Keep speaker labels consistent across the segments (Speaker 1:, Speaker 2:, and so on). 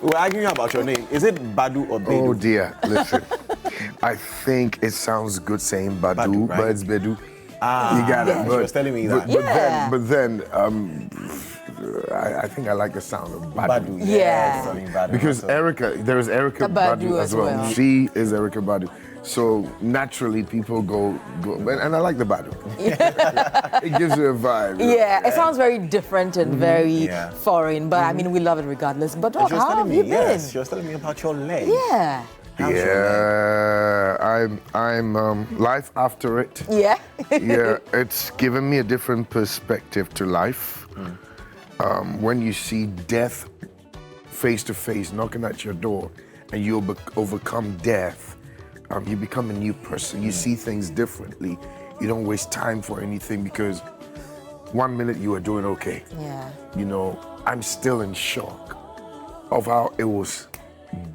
Speaker 1: We're arguing about your name. Is it Badu or Bedu?
Speaker 2: Oh dear, listen. I think it sounds good saying Badu,
Speaker 1: Badu, right?
Speaker 2: but it's Bedu.
Speaker 1: Ah,
Speaker 2: you got it.
Speaker 1: she was telling me that.
Speaker 2: But then, I think I like the sound of Badu.
Speaker 1: Badu,
Speaker 3: Yeah.
Speaker 1: Sonnie Badu.
Speaker 2: Because
Speaker 1: So-
Speaker 2: there is Erica Badu as well. She is Erica Badu. So naturally, people go, and I like the Badu. It gives you a vibe.
Speaker 3: Yeah, it sounds very different and very
Speaker 1: Yeah.
Speaker 3: foreign, but I mean, we love it regardless. But
Speaker 1: And
Speaker 3: Doc,
Speaker 1: she was
Speaker 3: how
Speaker 1: telling
Speaker 3: have
Speaker 1: me,
Speaker 3: you been?
Speaker 1: yes, she was telling me about your leg.
Speaker 3: Yeah.
Speaker 1: How's your leg?
Speaker 2: I'm life after it.
Speaker 3: Yeah.
Speaker 2: Yeah, it's given me a different perspective to life. When you see death face to face knocking at your door and you overcome death, you become a new person. You see things differently. You don't waste time for anything because 1 minute you are doing okay.
Speaker 3: Yeah.
Speaker 2: You know, I'm still in shock of how it was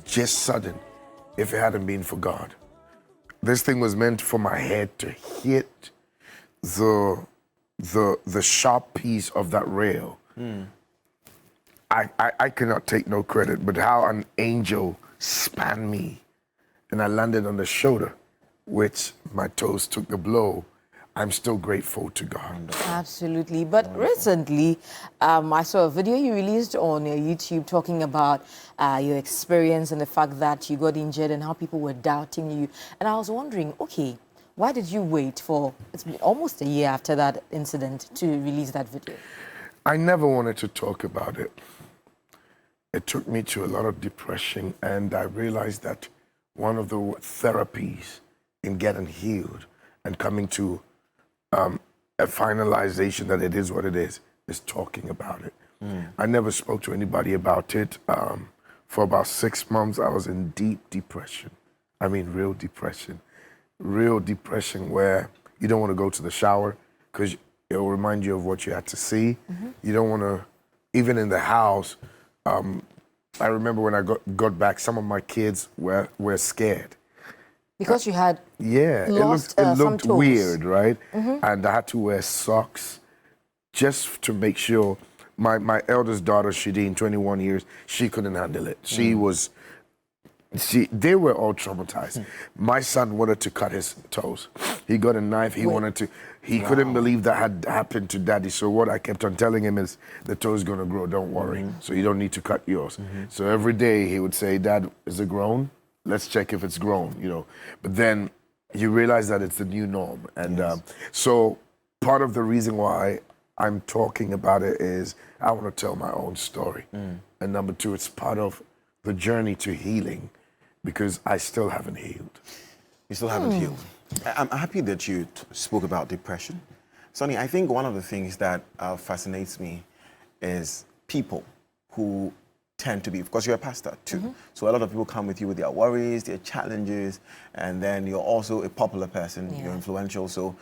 Speaker 2: just sudden if it hadn't been for God. This thing was meant for my head to hit the sharp piece of that rail. I cannot take no credit, but how an angel spanned me and I landed on the shoulder, which my toes took the blow. I'm still grateful to God.
Speaker 3: Absolutely. But recently, I saw a video you released on your YouTube talking about your experience and the fact that you got injured and how people were doubting you. And I was wondering, okay, why did you wait for, it's been almost a year after that incident to release that video?
Speaker 2: I never wanted to talk about it. It took me to a lot of depression, and I realized that one of the therapies in getting healed and coming to a finalization that it is what it is talking about it. I never spoke to anybody about it. For about 6 months, I was in deep depression. I mean, real depression. Real depression where you don't want to go to the shower because it'll remind you of what you had to see. You don't want to, even in the house, I remember when I got back, some of my kids were scared.
Speaker 3: Because you had
Speaker 2: it looked weird, right? And I had to wear socks just to make sure. My eldest daughter, Shadeen, 21 years, she couldn't handle it. They were all traumatized. My son wanted to cut his toes. He got a knife. He couldn't believe that had happened to daddy. So what I kept on telling him is, the toe's gonna grow, don't worry. So you don't need to cut yours. So every day he would say, Dad, is it grown? Let's check if it's grown, you know. But then you realize that it's the new norm. And so part of the reason why I'm talking about it is I want to tell my own story. And number two, it's part of the journey to healing because I still haven't healed.
Speaker 1: You still haven't healed. I'm happy that you spoke about depression. Sonnie, I think one of the things that fascinates me is people who tend to be, because you're a pastor too. So a lot of people come with you with their worries, their challenges, and then you're also a popular person, you're influential. So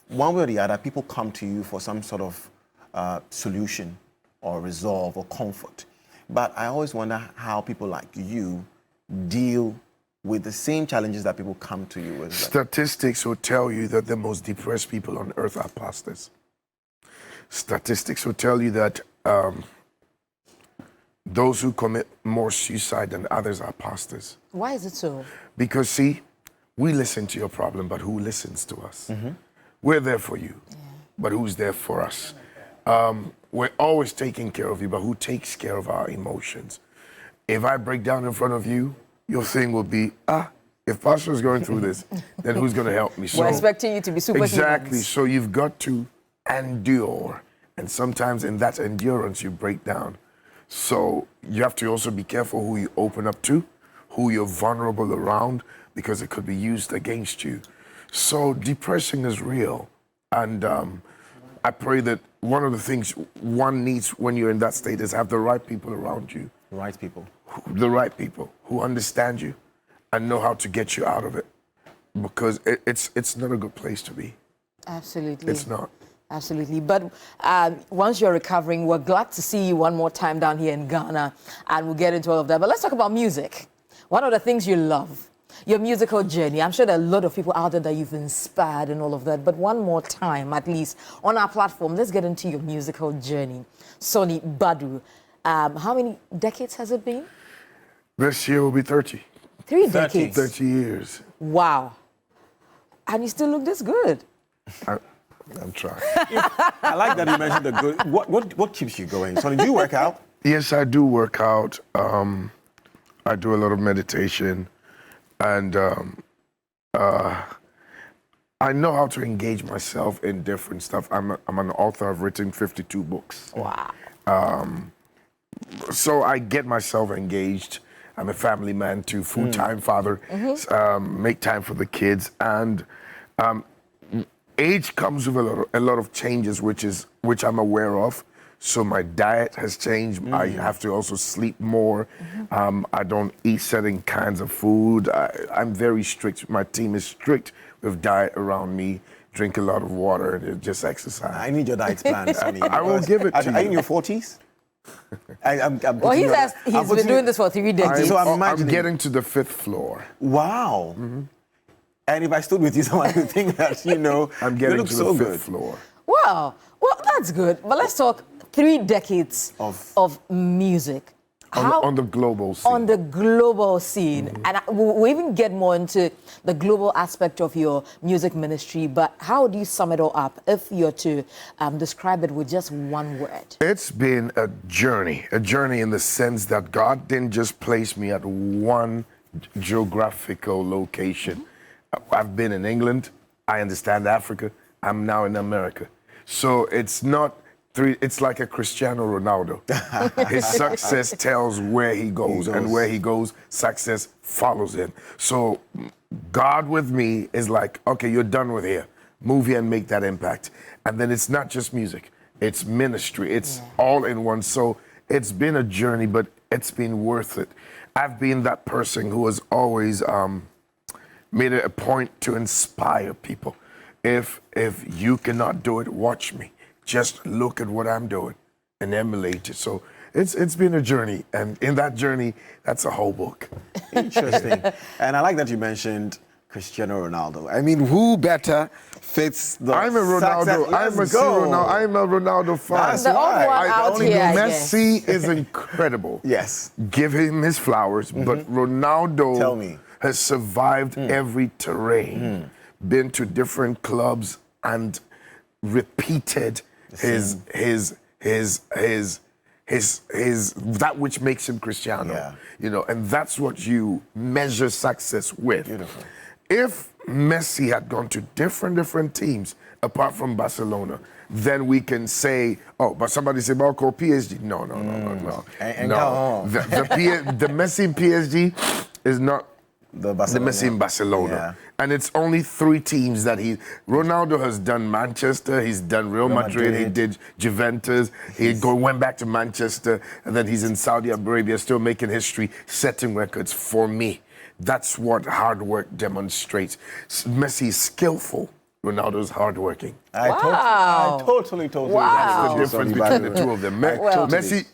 Speaker 1: one way or the other, people come to you for some sort of solution or resolve or comfort. But I always wonder how people like you deal with the same challenges that people come to you with.
Speaker 2: Statistics will tell you that the most depressed people on earth are pastors. Statistics will tell you that those who commit more suicide than others are pastors.
Speaker 3: Why is it so?
Speaker 2: Because see, we listen to your problem, but who listens to us? We're there for you, but who's there for us? We're always taking care of you, but who takes care of our emotions? If I break down in front of you, your thing will be, if Pastor's going through this, then who's going to help me?
Speaker 3: We're expecting you to be superhumans.
Speaker 2: Exactly. So you've got to endure. And sometimes in that endurance, you break down. So you have to also be careful who you open up to, who you're vulnerable around, because it could be used against you. So depression is real. And I pray that one of the things one needs when you're in that state is have the right people around you.
Speaker 1: Right people.
Speaker 2: The right people who understand you and know how to get you out of it. Because it's not a good place to be.
Speaker 3: Absolutely.
Speaker 2: It's not.
Speaker 3: Absolutely. But once you're recovering, we're glad to see you one more time down here in Ghana, and we'll get into all of that. But let's talk about music. One of the things you love, your musical journey. I'm sure there are a lot of people out there that you've inspired and all of that. But one more time, at least, on our platform, let's get into your musical journey. Sonnie Badu. How many decades has it been?
Speaker 2: This year will be 30.
Speaker 3: 3
Speaker 1: 30.
Speaker 3: decades.
Speaker 2: 30 years.
Speaker 3: Wow. And you still look this good.
Speaker 2: I'm trying.
Speaker 1: I like that you mentioned the good. What keeps you going? Sonnie, do you work out?
Speaker 2: Yes, I do work out. I do a lot of meditation, and I know how to engage myself in different stuff. I'm an author. I've written 52 books.
Speaker 3: Wow.
Speaker 2: So I get myself engaged. I'm a family man too, full-time father. Make time for the kids, and age comes with a lot of changes, which I'm aware of. So my diet has changed. I have to also sleep more. I don't eat certain kinds of food. I'm very strict. My team is strict with diet around me. Drink a lot of water and just exercise.
Speaker 1: I need your diet plan, Sonnie.
Speaker 2: I will give it to
Speaker 1: Are you
Speaker 2: you.
Speaker 1: in your 40s? I'm
Speaker 3: Well, he's been doing this for 3 decades.
Speaker 1: So I'm
Speaker 2: I'm
Speaker 1: imagining-
Speaker 2: getting to the 5th floor.
Speaker 1: Wow. And if I stood with you, someone would think that,
Speaker 2: I'm
Speaker 1: you
Speaker 2: getting
Speaker 1: look
Speaker 2: to
Speaker 1: so
Speaker 2: the 5th
Speaker 1: good.
Speaker 2: floor.
Speaker 3: Wow. Well, that's good. But let's talk 3 decades of music.
Speaker 2: On the global scene.
Speaker 3: On the global scene. And we'll even get more into the global aspect of your music ministry, but how do you sum it all up if you're to describe it with just one word?
Speaker 2: It's been a journey in the sense that God didn't just place me at one geographical location. I've been in England, I understand Africa, I'm now in America. So it's not it's like a Cristiano Ronaldo. His success tells where he goes, and where he goes, success follows him. So God with me is like, okay, you're done with here. Move here and make that impact. And then it's not just music, it's ministry. It's all in one. So it's been a journey, but it's been worth it. I've been that person who has always made it a point to inspire people. If you cannot do it, watch me. Just look at what I'm doing and emulate it. So it's been a journey, and in that journey, that's a whole book.
Speaker 1: Interesting. And I like that you mentioned Cristiano Ronaldo. I mean, who better fits the
Speaker 2: I'm a Ronaldo. I'm a Ronaldo fan.
Speaker 1: That's
Speaker 3: The odd
Speaker 1: right.
Speaker 3: one out
Speaker 1: only
Speaker 3: here, I
Speaker 2: Messi is incredible.
Speaker 1: Yes.
Speaker 2: Give him his flowers, but Ronaldo
Speaker 1: Tell me.
Speaker 2: has survived every terrain, been to different clubs and repeated his that which makes him Cristiano.
Speaker 1: Yeah.
Speaker 2: And that's what you measure success with.
Speaker 1: Beautiful.
Speaker 2: If Messi had gone to different teams apart from Barcelona, then we can say, oh, but somebody say, well, call PSG. No.
Speaker 1: And
Speaker 2: No. The Messi in PSG is not the Messi in Barcelona.
Speaker 1: Yeah.
Speaker 2: And it's only 3 teams that Ronaldo has done Manchester, he's done Real Madrid, he did Juventus, he went back to Manchester, and then he's in Saudi Arabia still making history, setting records for me. That's what hard work demonstrates. Messi is skillful, Ronaldo's hardworking.
Speaker 1: I totally
Speaker 3: Wow.
Speaker 2: That's the
Speaker 1: agree.
Speaker 2: difference
Speaker 1: Sonnie
Speaker 2: between
Speaker 1: Badu.
Speaker 2: the two of them.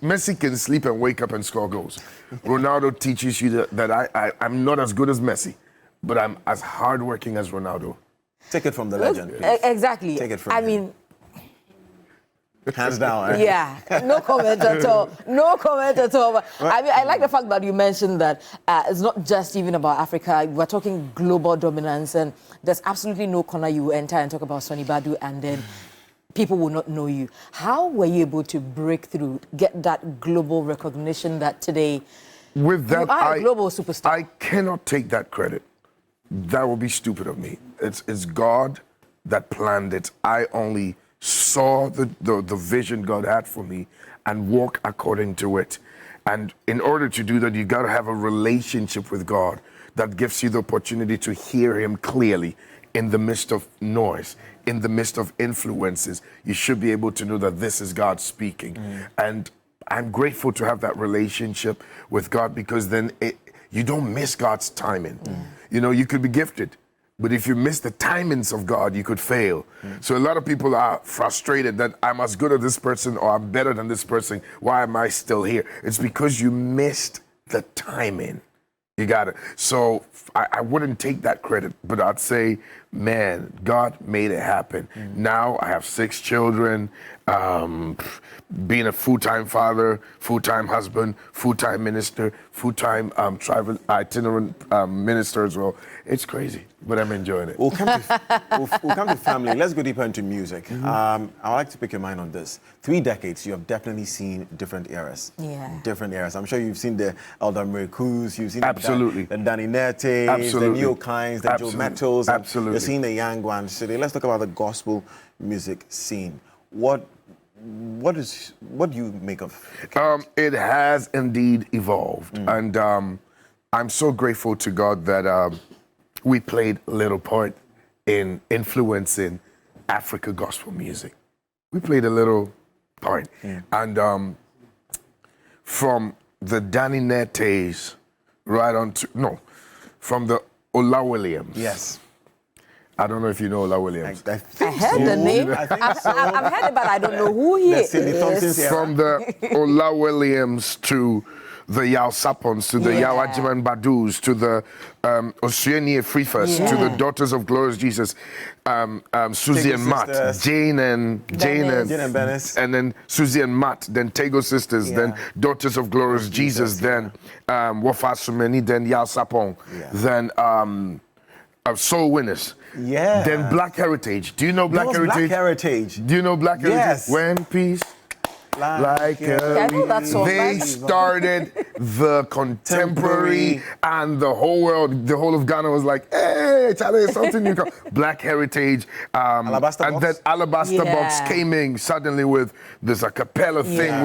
Speaker 2: Messi can sleep and wake up and score goals. Ronaldo teaches you that I'm not as good as Messi, but I'm as hardworking as Ronaldo.
Speaker 1: Take it from the legend, please.
Speaker 3: Exactly.
Speaker 1: Take it from
Speaker 3: I
Speaker 1: him.
Speaker 3: mean,
Speaker 1: Hands down. Eh?
Speaker 3: yeah, no comment at all. No comment at all. But, I mean, I like the fact that you mentioned that it's not just even about Africa. We're talking global dominance, and there's absolutely no corner you enter and talk about Sonnie Badu, and then people will not know you. How were you able to break through, get that global recognition that today
Speaker 2: With that,
Speaker 3: you are a global superstar?
Speaker 2: I cannot take that credit. That would be stupid of me. It's God that planned it. I only saw the vision God had for me and walk according to it. And in order to do that, you got to have a relationship with God that gives you the opportunity to hear him clearly in the midst of noise, in the midst of influences. You should be able to know that this is God speaking. And I'm grateful to have that relationship with God, because then you don't miss God's timing. You could be gifted, but if you miss the timings of God, you could fail. So a lot of people are frustrated that I'm as good as this person or I'm better than this person. Why am I still here? It's because you missed the timing. You got it. So I wouldn't take that credit, but I'd say, man, God made it happen. Now I have 6 children. being a full-time father, full-time husband, full-time minister, full-time travel itinerant minister as well. It's crazy, but I'm enjoying it.
Speaker 1: We'll come to family. Let's go deeper into music. I would like to pick your mind on this. 3 decades, you have definitely seen different eras.
Speaker 3: Yeah.
Speaker 1: Different eras. I'm sure you've seen the Elder Miracles, you've seen
Speaker 2: Absolutely.
Speaker 1: the Danny Nettes, the
Speaker 2: Absolutely.
Speaker 1: Neo Kines, the Joe
Speaker 2: Absolutely.
Speaker 1: Mettles.
Speaker 2: Absolutely.
Speaker 1: You're seeing the young ones today. Let's talk about the gospel music scene. What do you make of it?
Speaker 2: It has indeed evolved, and I'm so grateful to God that we played a little part in influencing Africa gospel music. We played a little part, and from the Danny Nettes right on to from the Ola Williams.
Speaker 1: Yes.
Speaker 2: I don't know if you know Ola Williams.
Speaker 1: I think
Speaker 3: I heard the name.
Speaker 1: I think so.
Speaker 3: I've heard it, but I don't know who he
Speaker 1: The Cindy Thompson's
Speaker 3: is.
Speaker 1: era.
Speaker 2: From the Ola Williams to the Yao Sapons, to the
Speaker 3: Yeah.
Speaker 2: Yao Ajiman Badus, to the Osuenie Frifas, to the
Speaker 3: Yeah.
Speaker 2: Daughters of Glorious Jesus, Susie
Speaker 1: Tego
Speaker 2: and Matt,
Speaker 1: Sisters.
Speaker 2: Jane and
Speaker 1: Jane and Bennis.
Speaker 2: and then Susie and Matt, then Tego Sisters, then Daughters of Glorious Jesus, then Wafa Sumeni, then Yao Sapon, then Soul Winners.
Speaker 1: Yeah.
Speaker 2: Then Black Heritage. Do you know Black
Speaker 1: That was
Speaker 2: Heritage?
Speaker 1: Black Heritage.
Speaker 2: Do you know Black Heritage?
Speaker 1: Yes.
Speaker 2: When peace like
Speaker 3: I know that song.
Speaker 2: they started the contemporary, and the whole world, the whole of Ghana was like, hey, Charlie, something new. Black Heritage.
Speaker 1: Alabaster
Speaker 2: and
Speaker 1: Box?
Speaker 2: then Alabaster Box
Speaker 3: Yeah.
Speaker 2: came in suddenly with this a cappella thing,
Speaker 1: Yeah.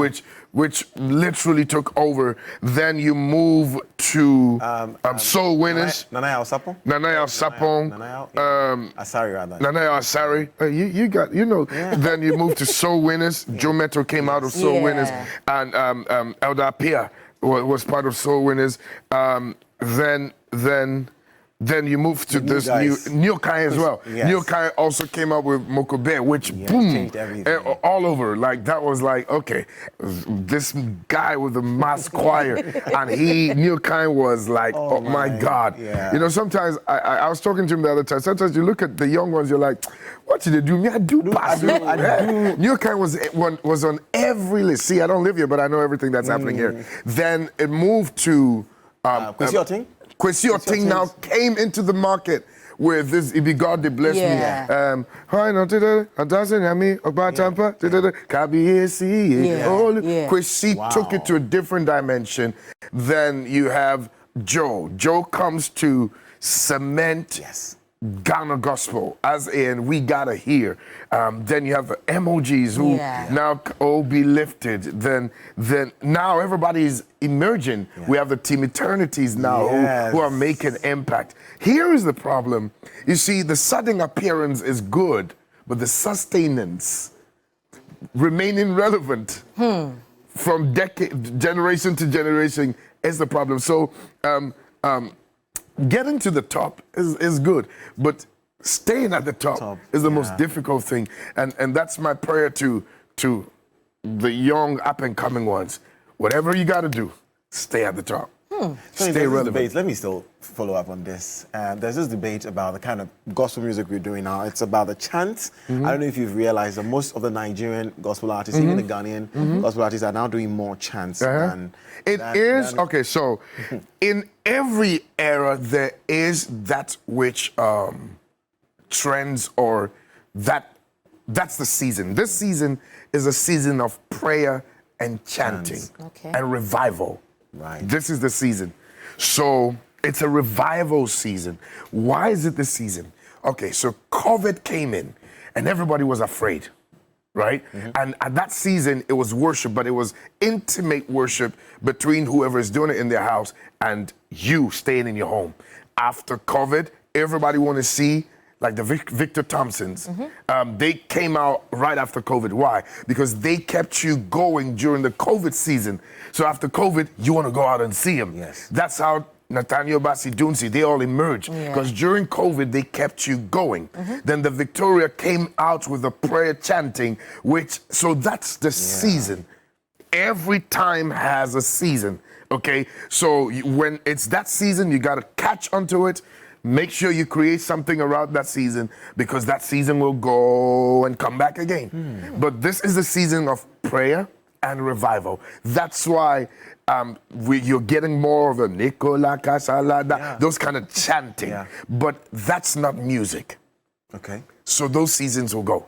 Speaker 2: which literally took over. Then you move to Soul Winners.
Speaker 1: Nanaya Osapon.
Speaker 2: Nanaya Sapon.
Speaker 1: Asari rather.
Speaker 2: Nanaya Asari, you got, Then you move to Soul Winners. Joe Metro came out of Soul
Speaker 3: Yeah.
Speaker 2: Winners, and Elder Pia was part of Soul Winners. Then you move to
Speaker 1: The new
Speaker 2: this
Speaker 1: guys.
Speaker 2: Neo Kai as well.
Speaker 1: Yes.
Speaker 2: Neo Kai also came up with Mokobe, which boom,
Speaker 1: changed everything.
Speaker 2: all over. Like that was like, okay, this guy with the mass choir, and Neo Kai was like, oh my God.
Speaker 1: Yeah.
Speaker 2: Sometimes I was talking to him the other time. Sometimes you look at the young ones, you're like, what did they do? Me, I do pass.
Speaker 1: I do.
Speaker 2: Neo Kai was on every list. See, I don't live here, but I know everything that's happening here. Then it moved to
Speaker 1: Kwesi Oting?
Speaker 2: Kwesi Oting now came into the market with this, it be God that bless
Speaker 3: Yeah.
Speaker 2: me. Kwesi took it to a different dimension. Then you have Joe. Joe comes to cement Ghana gospel, as in we gotta hear. Then you have the emojis who now be lifted. Then now everybody's emerging. We have the Team Eternities now who are making impact. Here is the problem. You see, the sudden appearance is good, but the sustenance, remaining relevant from generation to generation is the problem. So getting to the top is good, but staying at the top is the most difficult thing. And that's my prayer to the young up and coming ones. Whatever you got to do, stay at the top. Stay relevant.
Speaker 1: Let me still follow up on this. There's this debate about the kind of gospel music we're doing now. It's about the chants. I don't know if you've realized that most of the Nigerian gospel artists, even the Ghanaian gospel artists, are now doing more chants than...
Speaker 2: Okay, so in every era, there is that which trends or that's the season. This season is a season of prayer and chanting and revival.
Speaker 1: Right.
Speaker 2: This is the season. So it's a revival season. Why is it the season? Okay, so COVID came in and everybody was afraid, right? And at that season, it was worship, but it was intimate worship between whoever is doing it in their house and you staying in your home. After COVID, everybody want to see like the Victor Thompsons, they came out right after COVID. Why? Because they kept you going during the COVID season. So after COVID, you want to go out and see them.
Speaker 1: Yes.
Speaker 2: That's how Nathaniel Bassi Dunsi, they all emerged. Because during COVID, they kept you going. Then the Victoria came out with the prayer chanting, so that's the season. Every time has a season, okay? So when it's that season, you got to catch onto it, make sure you create something around that season, because that season will go and come back again. But this is the season of prayer and revival. That's why you're getting more of a Nicola Casalada, those kind of chanting.
Speaker 1: Yeah.
Speaker 2: But that's not music.
Speaker 1: Okay.
Speaker 2: So those seasons will go.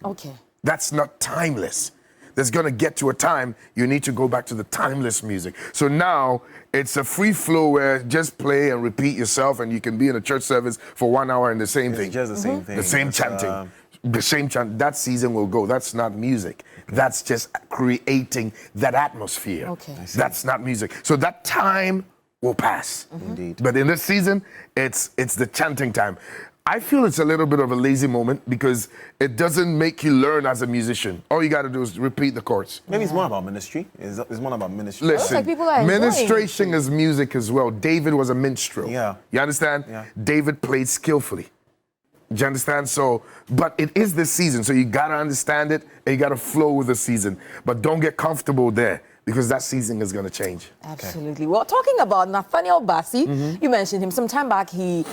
Speaker 3: Okay.
Speaker 2: That's not timeless. There's going to get to a time you need to go back to the timeless music. So now it's a free flow where just play and repeat yourself, and you can be in a church service for 1 hour and the same thing.
Speaker 1: It's just the same thing.
Speaker 2: The same
Speaker 1: It's,
Speaker 2: chanting. The same chant. That season will go. That's not music. That's just creating that atmosphere.
Speaker 3: Okay.
Speaker 2: That's not music. So that time will pass.
Speaker 1: Indeed.
Speaker 2: But in this season, it's the chanting time. I feel it's a little bit of a lazy moment because it doesn't make you learn as a musician. All you got to do is repeat the chords.
Speaker 1: Maybe it's more about ministry. It's more about ministry.
Speaker 2: Listen,
Speaker 3: like people are enjoying
Speaker 2: ministration is music as well. David was a minstrel.
Speaker 1: Yeah.
Speaker 2: You understand?
Speaker 1: Yeah.
Speaker 2: David played skillfully. Do you understand? So, but it is the season, so you gotta understand it and you gotta flow with the season. But don't get comfortable there, because that season is gonna change.
Speaker 3: Absolutely. Well, talking about Nathaniel Bassey, you mentioned him. Some time back, he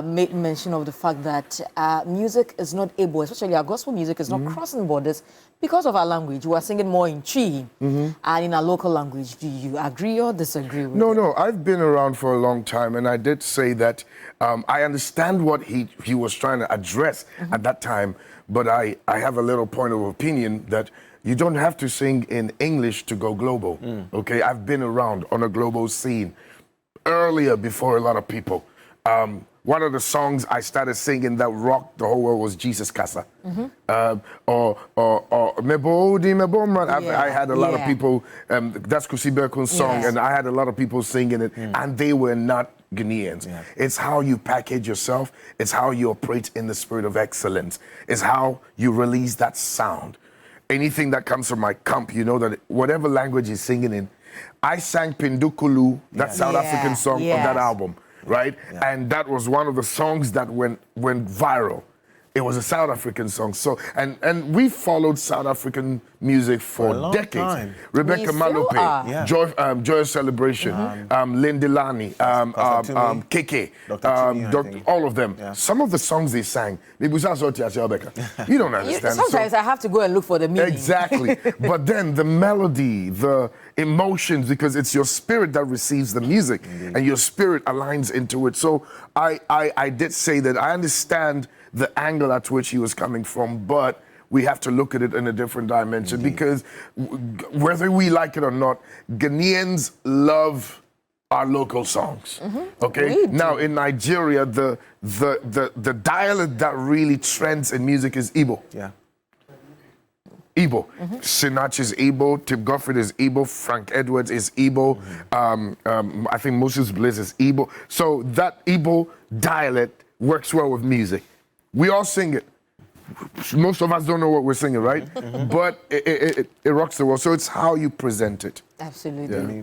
Speaker 3: made mention of the fact that music is not able, especially our gospel music, is not crossing borders because of our language. We are singing more in Chi and in our local language. Do you agree or disagree with
Speaker 2: No, I've been around for a long time, and I did say that I understand what he was trying to address at that time, but I have a little point of opinion that you don't have to sing in English to go global, okay? I've been around on a global scene earlier before a lot of people. One of the songs I started singing that rocked the whole world was Jesus Casa. Or Mebodi Mebomran. I had a lot of people, that's Kusi Berkun's song, and I had a lot of people singing it, and they were not Ghanaians.
Speaker 1: Yeah.
Speaker 2: It's how you package yourself. It's how you operate in the spirit of excellence. It's how you release that sound. Anything that comes from my camp, you know that whatever language he's singing in, I sang Pindukulu, that South African song on that album, right?
Speaker 1: Yeah.
Speaker 2: And that was one of the songs that went viral. It was a South African song. So and we followed South African music for
Speaker 1: a long
Speaker 2: decades.
Speaker 1: time.
Speaker 2: Rebecca
Speaker 3: We still are.
Speaker 2: Malope,
Speaker 1: Yeah.
Speaker 2: Joyous Celebration, Lindelani, KK,
Speaker 1: Dr. Tumi, I think.
Speaker 2: all of them.
Speaker 1: Yeah.
Speaker 2: Some of the songs they sang, you don't understand.
Speaker 3: Sometimes I have to go and look for the meaning.
Speaker 2: Exactly. But then the melody, the emotions, because it's your spirit that receives the music and your spirit aligns into it. So I did say that I understand the angle at which he was coming from, but we have to look at it in a different dimension because whether we like it or not, Ghanaians love our local songs. Okay? Now in Nigeria, the dialect that really trends in music is Igbo.
Speaker 1: Yeah.
Speaker 2: Igbo. Sinach is Igbo, Tip Goffred is Igbo, Frank Edwards is Igbo, I think Moses Bliss is Igbo. So that Igbo dialect works well with music. We all sing it. Most of us don't know what we're singing, right? But it rocks the world. So it's how you present it.
Speaker 3: Absolutely.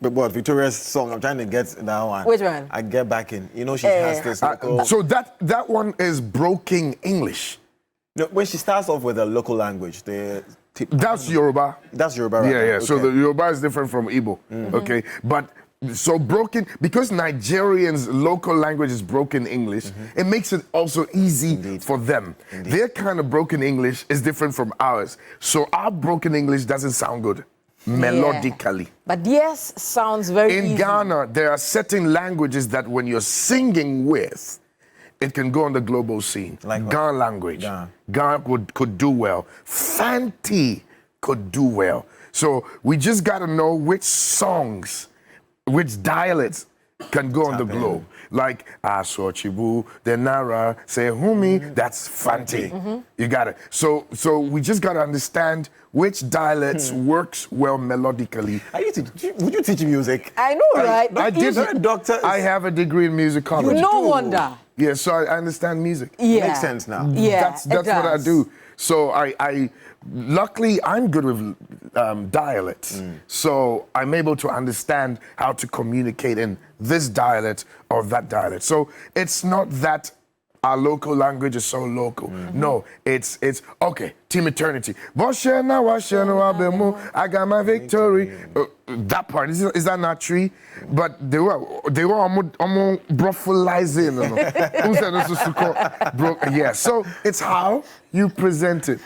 Speaker 1: But Victoria's song, I'm trying to get that one.
Speaker 3: Which one?
Speaker 1: I get back in. You know, she has this local...
Speaker 2: So that one is broken English.
Speaker 1: No, when she starts off with a local language,
Speaker 2: That's Yoruba.
Speaker 1: That's Yoruba, right?
Speaker 2: Yeah.
Speaker 1: Okay.
Speaker 2: So the Yoruba is different from Igbo. Okay, but so broken, because Nigerians' local language is broken English, it makes it also easy for them. Their kind of broken English is different from ours. So our broken English doesn't sound good melodically.
Speaker 3: But yes, sounds very
Speaker 2: In
Speaker 3: easy.
Speaker 2: Ghana, there are certain languages that when you're singing with, it can go on the global scene.
Speaker 1: Like what?
Speaker 2: Ghana language.
Speaker 1: Ghana.
Speaker 2: Ghana could do well. Fanti could do well. So we just got to know which songs, which dialects can go on the globe. Like Asochibu, Denara, Sehumi, that's Fanti. You got it. So we just got to understand which dialects works well melodically.
Speaker 1: Would you teach music?
Speaker 3: I know, right?
Speaker 2: I did.
Speaker 1: You're a doctor.
Speaker 2: I have a degree in musicology.
Speaker 3: No wonder.
Speaker 2: Yeah, so I understand music.
Speaker 3: Yeah.
Speaker 1: Makes sense now.
Speaker 3: Yeah,
Speaker 2: That's what I do. So I luckily I'm good with dialects. So I'm able to understand how to communicate in this dialect or that dialect. So it's not that our local language is so local. No, it's okay. Team Eternity. I got my victory. That part is that not tree? But they were brophilizing. Yeah. So it's how you present it.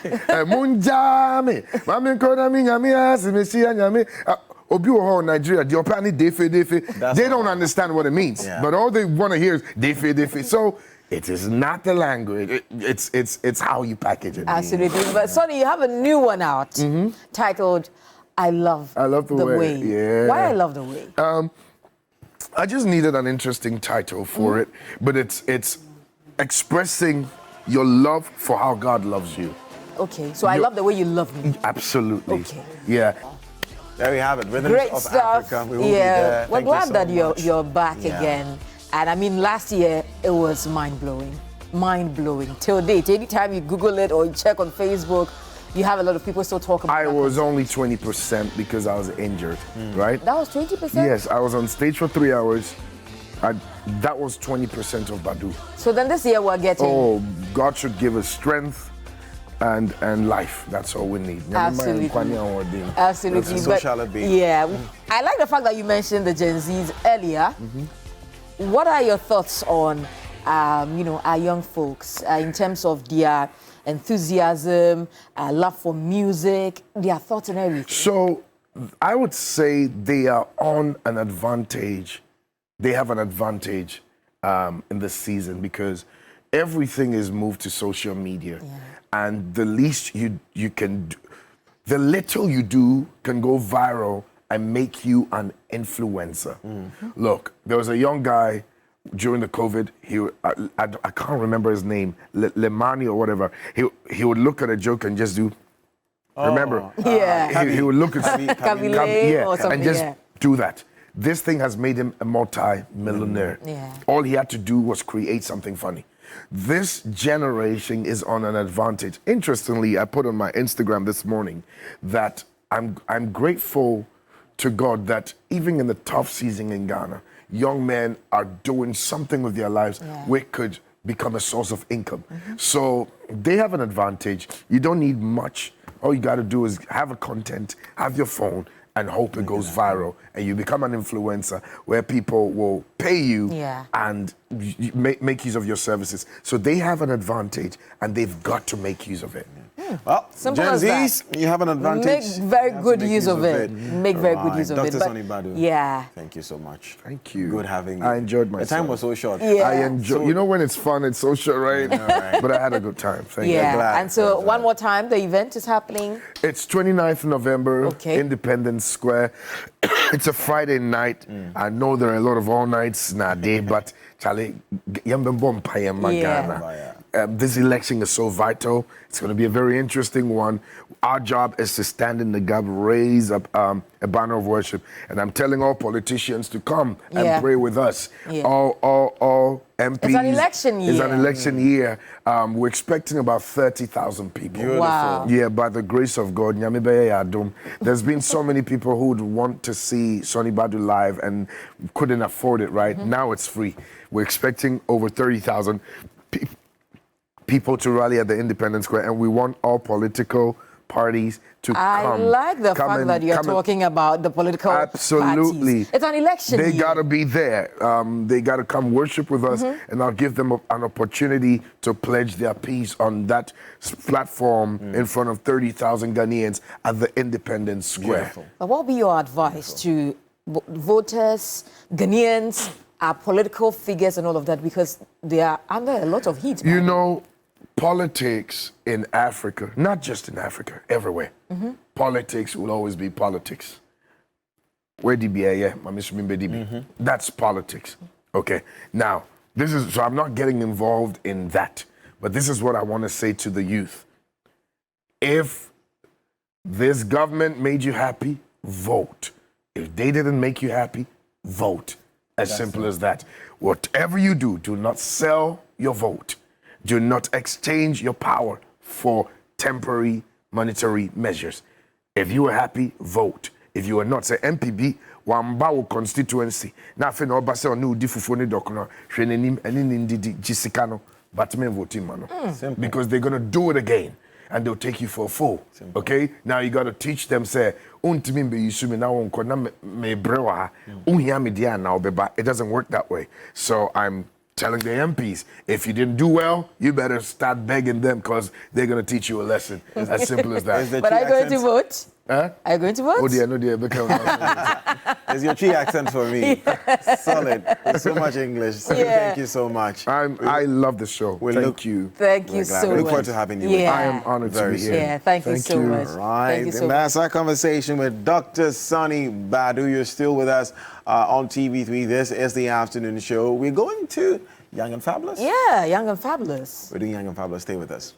Speaker 2: Obi wo Nigeria, the opani defe. They don't understand what it means, but all they want to hear is defe. So it is not the language. It's how you package it.
Speaker 3: Absolutely. But Sonnie, you have a new one out titled "I Love the Way."
Speaker 2: Yeah.
Speaker 3: Why I Love the Way?
Speaker 2: I just needed an interesting title for it, but it's expressing your love for how God loves you.
Speaker 3: Okay. So I love the way you love me.
Speaker 2: Absolutely.
Speaker 3: Okay.
Speaker 2: Yeah.
Speaker 1: There we have it. Rhythms
Speaker 3: Great
Speaker 1: of
Speaker 3: stuff.
Speaker 1: Africa. We will be there.
Speaker 3: We're
Speaker 1: Thank you
Speaker 3: glad
Speaker 1: so
Speaker 3: that
Speaker 1: much.
Speaker 3: you're back again. And I mean, last year it was mind-blowing. Till date. Anytime you Google it or you check on Facebook, you have a lot of people still talking about it.
Speaker 2: I was only 20% because I was injured, right?
Speaker 3: That was 20%?
Speaker 2: Yes, I was on stage for 3 hours. That was 20% of Badu.
Speaker 3: So then this year we're getting...
Speaker 2: Oh, God should give us strength and life. That's all we need.
Speaker 3: Absolutely. Absolutely.
Speaker 1: So shall it be.
Speaker 3: Yeah. I like the fact that you mentioned the Gen Zs earlier. What are your thoughts on, our young folks in terms of their enthusiasm, love for music, their thoughts and everything?
Speaker 2: So I would say they are on an advantage. They have an advantage in this season because everything is moved to social media. Yeah. And the least you can do, the little you do can go viral and make you an influencer. Look, there was a young guy during the COVID. I can't remember his name, Lemani or whatever. He would look at a joke and just do. Remember?
Speaker 3: Yeah.
Speaker 2: He would look at and just do that. This thing has made him a multi-millionaire.
Speaker 3: Yeah.
Speaker 2: All he had to do was create something funny. This generation is on an advantage. Interestingly, I put on my Instagram this morning that I'm grateful to God that even in the tough season in Ghana, young men are doing something with their lives which could become a source of income. So they have an advantage. You don't need much. All you got to do is have a content, have your phone, and hope it goes viral, and you become an influencer where people will pay you and make use of your services. So they have an advantage, and they've got to make use of it.
Speaker 1: Well,
Speaker 3: Simple
Speaker 1: Gen
Speaker 3: as
Speaker 1: Zs,
Speaker 3: that.
Speaker 1: you have an advantage.
Speaker 3: Make very good use of it. Make very good use of it.
Speaker 1: Dr. Sonnie Badu.
Speaker 3: Yeah.
Speaker 1: Thank you so much.
Speaker 2: Thank you.
Speaker 1: Good having you.
Speaker 2: I enjoyed myself.
Speaker 1: The time was so short.
Speaker 3: Yeah.
Speaker 2: I enjoy. You know when it's fun, it's so short, right? But I had a good time. Thank you.
Speaker 3: Yeah. And so one more time, the event is happening.
Speaker 2: It's 29th November,
Speaker 3: Okay.
Speaker 2: Independence Square. It's a Friday night. I know there are a lot of all nights nowadays, but Charlie, this election is so vital. It's going to be a very interesting one. Our job is to stand in the gap, raise up a banner of worship, and I'm telling all politicians to come and pray with us. All MPs.
Speaker 3: It's an election year.
Speaker 2: It's an election year. We're expecting about 30,000 people.
Speaker 1: Beautiful.
Speaker 3: Wow.
Speaker 2: Yeah, by the grace of God. There's been so many people who would want to see Sonnie Badu live and couldn't afford it, right? Now it's free. We're expecting over 30,000 people to rally at the Independence Square, and we want all political parties to come.
Speaker 3: I like the fact that you're talking about the political parties. It's an election
Speaker 2: They
Speaker 3: year.
Speaker 2: got to be there. They got to come worship with us, and I'll give them an opportunity to pledge their peace on that platform in front of 30,000 Ghanaians at the Independence Square.
Speaker 1: Beautiful.
Speaker 3: But what would be your advice to voters, Ghanaians, our political figures and all of that, because they are under a lot of heat?
Speaker 2: You know, politics in Africa, not just in Africa, everywhere, politics will always be politics. Where that's politics. Okay. Now, so I'm not getting involved in that, but this is what I want to say to the youth. If this government made you happy, vote. If they didn't make you happy, vote. As simple as that. Whatever you do, do not sell your vote. Do not exchange your power for temporary monetary measures. If you are happy, vote. If you are not, say MPB, Wambawo constituency. Na fe no obase onu di fufuo ni dokono. Hwenenim eni ndidi jisikano. but me vote man.
Speaker 1: Simple.
Speaker 2: Because they're gonna do it again. And they'll take you for a fool.
Speaker 1: Simple.
Speaker 2: Okay? Now you gotta teach them, say, it doesn't work that way. So I'm telling the MPs, if you didn't do well, you better start begging them because they're gonna teach you a lesson. As simple as that.
Speaker 3: But are you going to vote?
Speaker 2: Huh?
Speaker 3: Are you going to vote?
Speaker 2: Oh dear, no dear.
Speaker 1: It's your tree accent for me. Solid. So much English. So thank you so much.
Speaker 2: I love the show. Thank you.
Speaker 3: Thank you
Speaker 1: We're glad.
Speaker 3: so
Speaker 1: We
Speaker 3: much.
Speaker 1: look forward to having you.
Speaker 3: Yeah.
Speaker 2: I am honored to be here.
Speaker 3: Yeah, thank you so much.
Speaker 1: Right.
Speaker 3: Thank you so
Speaker 1: And
Speaker 3: much.
Speaker 1: that's our conversation with Dr. Sonnie Badu. You're still with us on TV3. This is the afternoon show. We're going to Young and Fabulous.
Speaker 3: Yeah, Young and Fabulous.
Speaker 1: We're doing Young and Fabulous. Stay with us.